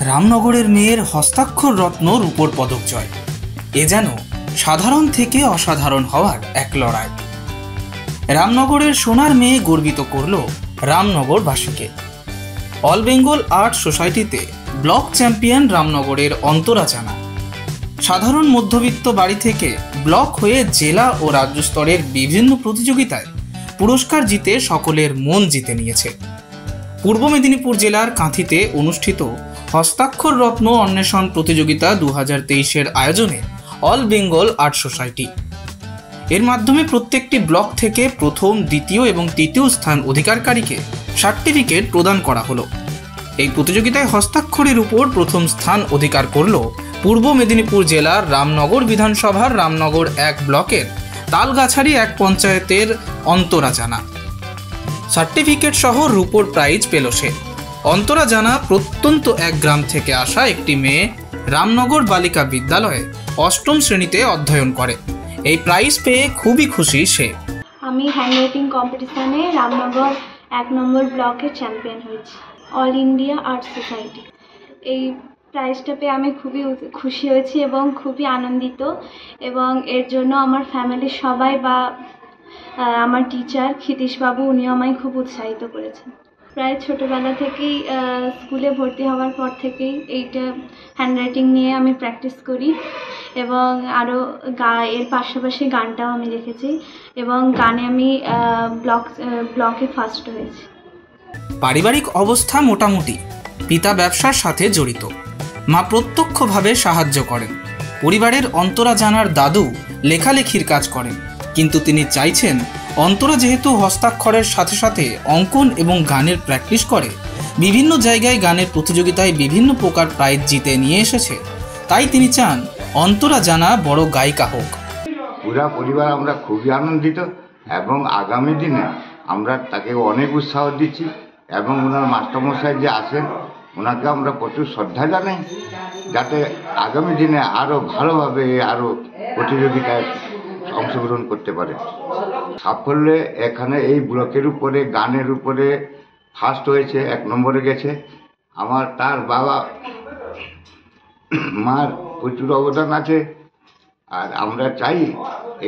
রামনগরের মেয়ের হস্তাক্ষর রত্ন রূপোর পদক জয়। এ যেন সাধারণ থেকে অসাধারণ হওয়ার এক লড়াই। রামনগরের সোনার মেয়ে গর্বিত করল রামনগরবাসীকে। অল বেঙ্গল আর্ট সোসাইটিতে ব্লক চ্যাম্পিয়ন রামনগরের অন্তরা জানা। সাধারণ মধ্যবিত্ত বাড়ি থেকে ব্লক হয়ে জেলা ও রাজ্য স্তরের বিভিন্ন প্রতিযোগিতায় পুরস্কার জিতে সকলের মন জিতে নিয়েছে। পূর্ব মেদিনীপুর জেলার কাঁথিতে অনুষ্ঠিত হস্তাক্ষর রত্ন অন্বেষণ প্রতিযোগিতা 2023-এর আয়োজনে অল বেঙ্গল আর্ট সোসাইটি এর মাধ্যমে প্রত্যেকটি ব্লক থেকে প্রথম, দ্বিতীয় এবং তৃতীয় স্থান অধিকারকারীকে সার্টিফিকেট প্রদান করা হলো। এই প্রতিযোগিতায় হস্তাক্ষরের উপর প্রথম স্থান অধিকার করল পূর্ব মেদিনীপুর জেলার রামনগর বিধানসভার রামনগর 1 ব্লকের তালগাছাড়ি 1 পঞ্চায়েতের অন্তরা জানা। সার্টিফিকেট সহ রূপোর প্রাইজ পেল সে। অন্তরা জানা প্রত্যন্ত এক গ্রাম থেকে আসা একটি মেয়ে, রামনগর বালিকা বিদ্যালয়ে 8ম শ্রেণীতে অধ্যয়ন করে। এই প্রাইজ পেয়ে খুবই খুশি সে। আমি হ্যান্ডরাইটিং কম্পিটিশনে রামনগর 1 নম্বর ব্লকের চ্যাম্পিয়ন হয়েছি, অল ইন্ডিয়া আর্ট সোসাইটি। এই প্রাইজটা পেয়ে আমি খুবই খুশি হয়েছি এবং খুবই আনন্দিত, এবং এর জন্য আমার ফ্যামিলির সবাই বা আমার টিচার ক্ষিতীশবাবু উনিও আমায় খুব উৎসাহিত করেছেন। প্রায় ছোটোবেলা থেকেই স্কুলে ভর্তি হওয়ার পর থেকেই এইটা হ্যান্ডরাইটিং নিয়ে আমি প্র্যাকটিস করি, এবং আরও এর পাশাপাশি গানটাও আমি লিখেছি, এবং গানে আমি ব্লকে ফার্স্ট হয়েছি। পারিবারিক অবস্থা মোটামুটি। পিতা ব্যবসার সাথে জড়িত, মা প্রত্যক্ষভাবে সাহায্য করেন। পরিবারের অন্তরা জানার দাদু লেখালেখির কাজ করেন, কিন্তু তিনি চাইছেন অন্তরা যেহেতু হস্তাক্ষরের সাথে সাথে অঙ্কন এবং গানের প্র্যাকটিস করে, বিভিন্ন জায়গায় গানের প্রতিযোগিতায় বিভিন্ন প্রকার প্রাইজ জিতে নিয়ে এসেছে, তাই তিনি চান অন্তরা জানা বড় গায়িকা হোক। পুরা পরিবার আমরা খুবই আনন্দিত, এবং আগামী দিনে আমরা তাকে অনেক উৎসাহ দিচ্ছি, এবং ওনার মাস্টারমশাই যে আছেন ওনাকে আমরা প্রচুর শ্রদ্ধা জানাই, যাতে আগামী দিনে আরও ভালোভাবে আরও প্রতিযোগিতায় অংশগ্রহণ করতে পারে। সাফল্যে এখানে এই ব্লকের উপরে গানের উপরে ফার্স্ট হয়েছে, 1 নম্বরে গেছে। আমার তার বাবা মার প্রচুর অবদান আছে, আর আমরা চাই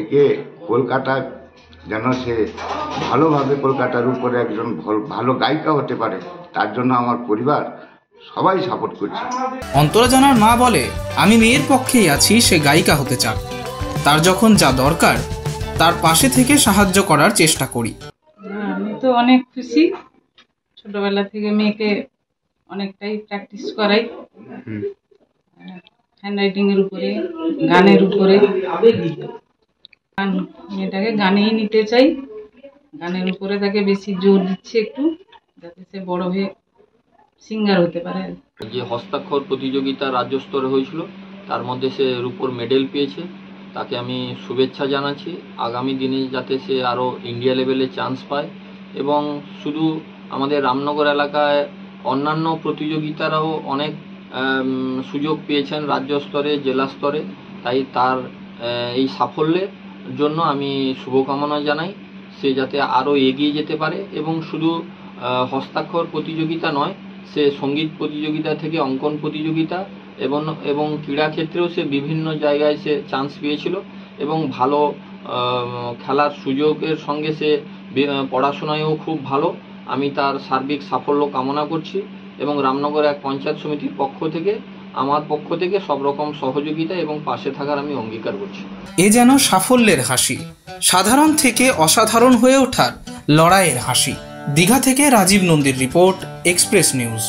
একে কলকাতার যেন সে ভালোভাবে কলকাতার উপরে একজন ভালো গায়িকা হতে পারে, তার জন্য আমার পরিবার সবাই সাপোর্ট করছে। অন্তরা জানার মা বলে, আমি মেয়ের পক্ষেই আছি, সে গায়িকা হতে চান। তার যখন যা দরকার তার পাশে থেকে সাহায্য করার চেষ্টা করি। আমি তো অনেক খুশি, ছোটবেলা থেকে মেয়েকে অনেকটাই প্র্যাকটিস করাই, হ্যান্ডরাইটিং এর উপরে, গানের উপরে। মেয়েটাকে গানেই নিতে চাই, গানের উপরে তাকে বেশি জোর দিচ্ছে একটু, যাতে সে বড় হয়ে সিঙ্গার হতে পারে। যে হস্তাক্ষর প্রতিযোগিতা রাজ্য স্তরে হয়েছিল, তার মধ্যে সে রূপোর মেডেল পেয়েছে, তাকে আমি শুভেচ্ছা জানাচ্ছি। আগামী দিনে যাতে সে আরও ইন্ডিয়া লেভেলে চান্স পায়, এবং শুধু আমাদের রামনগর এলাকায় অন্যান্য প্রতিযোগিতারাও অনেক সুযোগ পেয়েছেন রাজ্য স্তরে, জেলা স্তরে। তাই তার এই সাফল্যের জন্য আমি শুভকামনা জানাই, সে যাতে আরও এগিয়ে যেতে পারে, এবং শুধু হস্তাক্ষর প্রতিযোগিতা নয়, সে সঙ্গীত প্রতিযোগিতা থেকে অঙ্কন প্রতিযোগিতা এবং ক্রীড়া ক্ষেত্রেও সে বিভিন্ন জায়গায় সে চান্স পেয়েছিল, এবং ভালো খেলার সুযোগের সঙ্গে সে পড়াশোনায়ও খুব ভালো। আমি তার সার্বিক সাফল্য কামনা করছি, এবং রামনগর 1 পঞ্চায়েত সমিতির পক্ষ থেকে, আমার পক্ষ থেকে সব রকম সহযোগিতা এবং পাশে থাকার আমি অঙ্গীকার করছি। এ যেন সাফল্যের হাসি, সাধারণ থেকে অসাধারণ হয়ে ওঠার লড়াইয়ের হাসি। দীঘা থেকে রাজীব নন্দীর রিপোর্ট, এক্সপ্রেস নিউজ।